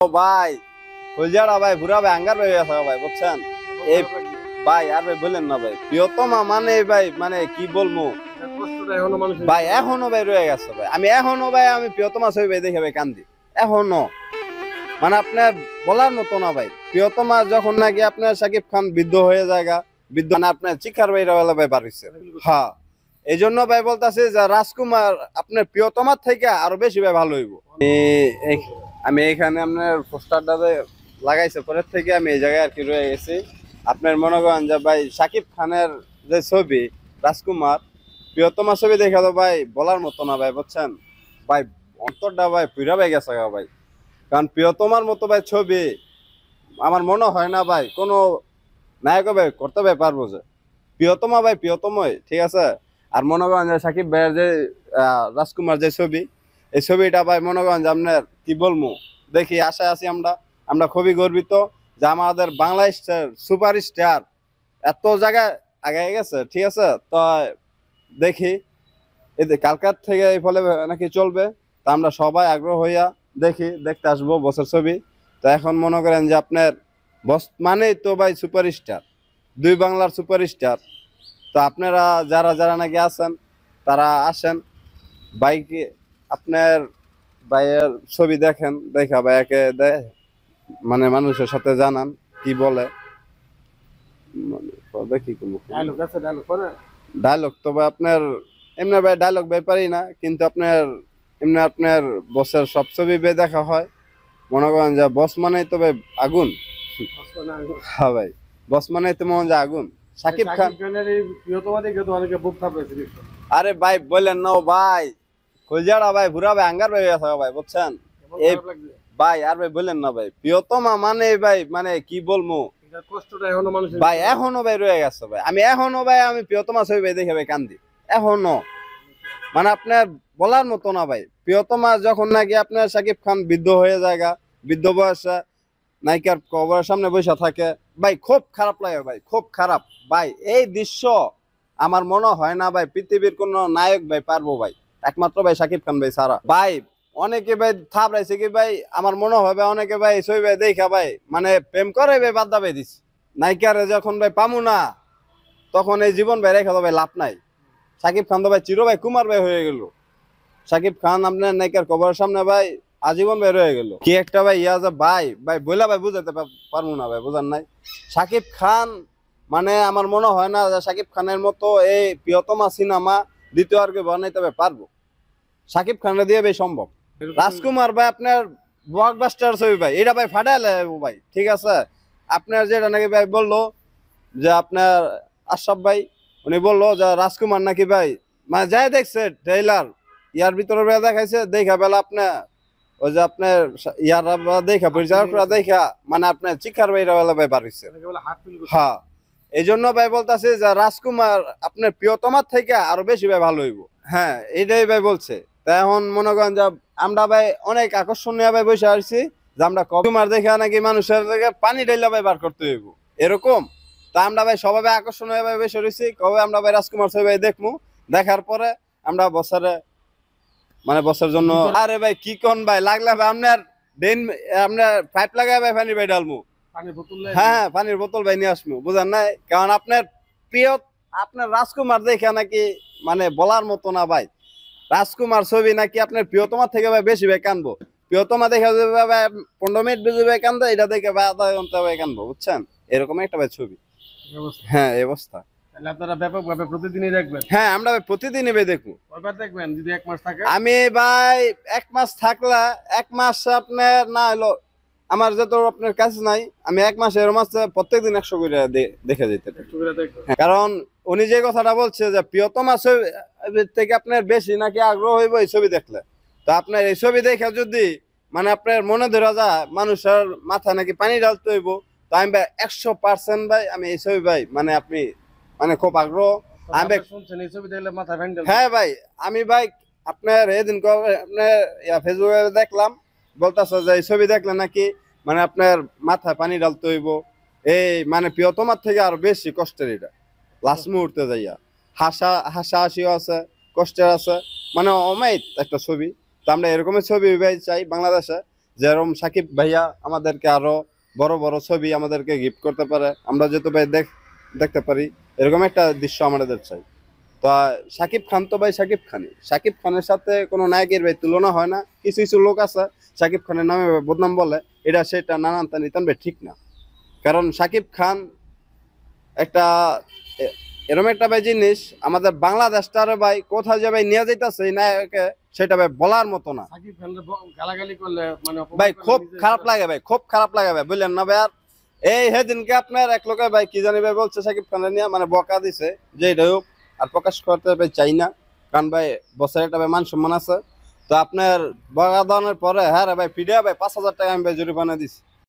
ও ভাই কলজাড়া ভাই পুরা ভাই আঙ্গার হয়ে গেছে ভাই বুঝছেন। এই ভাই আর ভাই বললেন না ভাই প্রিয়তমা মানে ভাই মানে কি বলবো ভাই এখনো ভাই রয়ে গেছে ভাই। আমি এখনো ভাই আমি প্রিয়তমা ছবি ভাই দেখে ভাই কান্দি এখনো। মানে আপনার বলার মতো না ভাই। প্রিয়তমা যখন নাকি আপনার শাকিব খান বৃদ্ধ হয়ে জায়গা বৃদ্ধ মানে আপনার চিকার ভাই বেলা ভাই পারিছে। হ্যাঁ এই জন্য ভাই বলতেছে যে রাজকুমার আপনার প্রিয়তমার থেকে আরো বেশি ভাই ভালো হইব। আমি এখানে আপনার পোস্টারটা লাগাইছে পরের থেকে আমি এই জায়গায় আর কি রয়ে গেছি। আপনার মনে করেন যে ভাই শাকিব খানের যে ছবি রাজকুমার প্রিয়তমা ছবি দেখে তো ভাই বলার মতো না ভাই বুঝছেন। ভাই অন্তরটা ভাই পুরা ভাই গেছে ভাই। কারণ প্রিয়তমার মতো ভাই ছবি আমার মনে হয় না ভাই কোনো নায়ক ভাই করতে ভাই পারবো যে প্রিয়তমা ভাই প্রিয়তমই ঠিক আছে। আর মনে করেন যে সাকিব ভাইয়ের যে রাজকুমার যে ছবি এই ছবিটা ভাই মনে করেন যে আপনার কি বলবো দেখি আশায় আছি আমরা। আমরা খুবই গর্বিত যে আমাদের বাংলাদেশের সুপার স্টার এত জায়গায় আগে গেছে ঠিক আছে। তো দেখি এদের কালকার থেকে এই ফলে নাকি চলবে। তা আমরা সবাই আগ্রহ হইয়া দেখি দেখতে আসবো বছর ছবি। তো এখন মনে করেন যে আপনার বস মানেই তো ভাই সুপার স্টার দুই বাংলার সুপার স্টার। তো আপনারা যারা যারা নাকি আছেন তারা আসেন বাইকে আপনার ভাইয়ের ছবি দেখেন দেখা ভাইয়াকে মানে মানুষের সাথে জানান কি বলে কি ডায়লগ। তো ভাই আপনার এমনি ভাই ডায়লগ ভাই পারি না কিন্তু আপনার এমনি আপনার বসের সব ছবি ভাই দেখা হয়। মনে করেন যে বস মানে তো ভাই আগুন। হ্যাঁ ভাই বস মানে তো মনে হয় আগুন। সাকিব খান আরে ভাই বললেন না ভাই কলজাড়া ভাই পুরা ভাই আঙ্গার হয়ে গেছে ভাই বুঝছেন। এই ভাই আর ভাই বললেন না ভাই প্রিয়তমা মানে ভাই মানে কি বলবো ভাই এখনো ভাই রয়ে গেছে ভাই। আমি এখনো ভাই আমি প্রিয়তমা ছবি ভাই দেখে ভাই কান্দি এখনো। মানে আপনার বলার মতো না ভাই। প্রিয়তমা যখন নাকি আপনার শাকিব খান বৃদ্ধ হয়ে জায়গা বৃদ্ধ বয়সে নায়িকার কবরের সামনে বসে থাকে ভাই খুব খারাপ লাগে ভাই খুব খারাপ ভাই। এই দৃশ্য আমার মনে হয় না ভাই পৃথিবীর কোন নায়ক ভাই পারবো ভাই একমাত্র ভাই শাকিব খান ভাই সারা ভাই। অনেকে ভাই থাপড়াইছে কি ভাই আমার মনে হয় ভাই অনেকে ভাই ছবি ভাই দেখা ভাই মানে প্রেম করে ভাই বাদ দাবাই দিস নায়িকারে যখন ভাই পামু না তখন এই জীবন ভাই রেখা তো ভাই লাভ নাই। শাকিব খান তো ভাই চির ভাই কুমার ভাই হয়ে গেল। শাকিব খান আপনার নায়িকার কবরের সামনে ভাই আজীবন বের হয়ে গেল কি একটা ভাই ইয়া যে ভাই ভাই বইলা ভাই বুঝাতে পারবো না ভাই বুঝার নাই। শাকিব খান মানে আমার মনে হয় না যে শাকিব খানের মতো এই প্রিয়তমা সিনেমা দ্বিতীয় আর কেউ বানাইতে পারবো। শাকিব খানরা দিয়ে ভাই সম্ভব। রাজকুমার ভাই আপনার ব্লকবাস্টার ছবি ভাই এটা ভাই ফাটাইলে ভাই ঠিক আছে। আপনার যেটা নাকি ভাই বললো যে আপনার আশরাফ ভাই উনি বললো যে রাজকুমার নাকি ভাই মানে যাই দেখছে ট্রেইলার ইয়ার ভিতরে দেখাইছে দেখা বেলা আপনার ওই যে আপনার ইয়ারা দেখা পরিচালকরা দেখা মানে আপনার চিকার ভাইরা বেলা ভাই পারিছে। হ্যাঁ এই জন্য ভাই বলতেছে যে রাজকুমার আপনার প্রিয়তমার থেকে আরো বেশি ভাই ভালো হইব। হ্যাঁ এইটাই ভাই বলছে। তা এখন মনে করেন যে আমরা ভাই অনেক আকর্ষণীয় ভাই বসে আসছি যে আমরা কুমার দেখা নাকি মানুষের থেকে পানি ঢেলা ভাই বার করতে হইব এরকম। তা আমরা ভাই সবাই আকর্ষণীয় ভাই বসে রয়েছি কবে আমরা ভাই রাজকুমার ছবি ভাই দেখবো দেখার পরে আমরা বছরে মানে বছর জন্য আরে ভাই কি কোন ভাই লাগলে ভাই আপনার দিন আপনার পাইপ লাগাই ভাই পানি ভাই ডালমু হ্যাঁ পানির বোতল ভাই নিয়ে আসবো বুঝার নাই। কারণ আপনার প্রিয় আপনার রাজকুমার দেখে নাকি মানে বলার মতো না ভাই। রাজকুমার ছবি নাকি আপনার প্রিয়তমার থেকে ভাই বেশি ভাই কানবো। প্রিয়তমা দেখে ভাই 15 মিনিট বেশি ভাই কান্দো এটা দেখে ভাই আধা ঘন্টা ভাই কানবো বুঝছেন এরকম একটা ভাই ছবি। হ্যাঁ এই অবস্থা। আপনারা ব্যাপকভাবে প্রতিদিনই দেখবেন? হ্যাঁ আমরা ভাই প্রতিদিনই ভাই দেখবো। কয়বার দেখবেন যদি 1 মাস থাকে? আমি ভাই 1 মাস থাকলে 1 মাস আপনার না হলো আমার যত আপনার কাছে নাই আমি 1 মাস এর মাসে প্রত্যেকদিন 100 করে দেখে যেতে পারি। কারণ উনি যে কথাটা বলছে যে প্রিয়তমা ছবি থেকে আপনার বেশি নাকি আগ্রহ হইব এই ছবি দেখলে। তো আপনার এই ছবি দেখে যদি মানে আপনার মনে ধরা যায় মানুষের মাথা নাকি পানি ঢালতে হইব তো আমি ভাই 100% ভাই আমি এই ছবি ভাই মানে আপনি মানে খুব আগ্রহ আমি শুনছেন এই ছবি দেখলে মাথা ভেঙে যাবে। হ্যাঁ ভাই আমি ভাই আপনার এদিন আপনার ফেসবুকে দেখলাম বলতেছে যে এই ছবি দেখলে নাকি মানে আপনার মাথায় পানি ঢালতে হইব এই মানে প্রিয়তমার থেকে আরো বেশি কষ্টের এটা লাস্ট মুহূর্তে যাইয়া হাসাহাসিও আছে কষ্টের আছে মানে অমায়িক একটা ছবি। তো আমরা এরকমের ছবি ভাই চাই বাংলাদেশে যেরকম সাকিব ভাইয়া আমাদেরকে আরো বড় বড় ছবি আমাদেরকে গিফট করতে পারে, আমরা যেহেতু ভাই দেখতে পারি, এরকম একটা দৃশ্য আমাদের চাই। তো সাকিব খান তো ভাই সাকিব খানই, সাকিব খানের সাথে কোনো নায়কের ভাই তুলনা হয় না। কিছু কিছু লোক আছে সাকিব খানের নামে বদনাম বলে, এটা সেটা নানান তানি তান ভাই ঠিক না। কারণ সাকিব খান একটা এরকম একটা ভাই জিনিস, আমাদের বাংলাদেশটারে ভাই কোথায় যে ভাই নিয়ে যাইতেছে এই নায়কে, সেটা ভাই বলার মতো না সাকিব খানের গালাগালি করলে মানে অপমান ভাই। করলে খুব নিজে খারাপ লাগে ভাই, খুব খারাপ লাগে ভাই, বুঝলেন না ভাই। আর এই সেদিনকে আপনার এক লোকে ভাই কি জানি ভাই বলছে সাকিব খানের নিয়ে, মানে বকা দিছে, যে এটা হোক আর প্রকাশ করতে ভাই চাই না, কারণ ভাই বছর একটা ভাই মান সম্মান আছে। তো আপনার বকা দেওয়ানোর পরে হ্যাঁ রে ভাই পিডিয়া ভাই 5,000 টাকা আমি ভাই জরিমানা দিছি।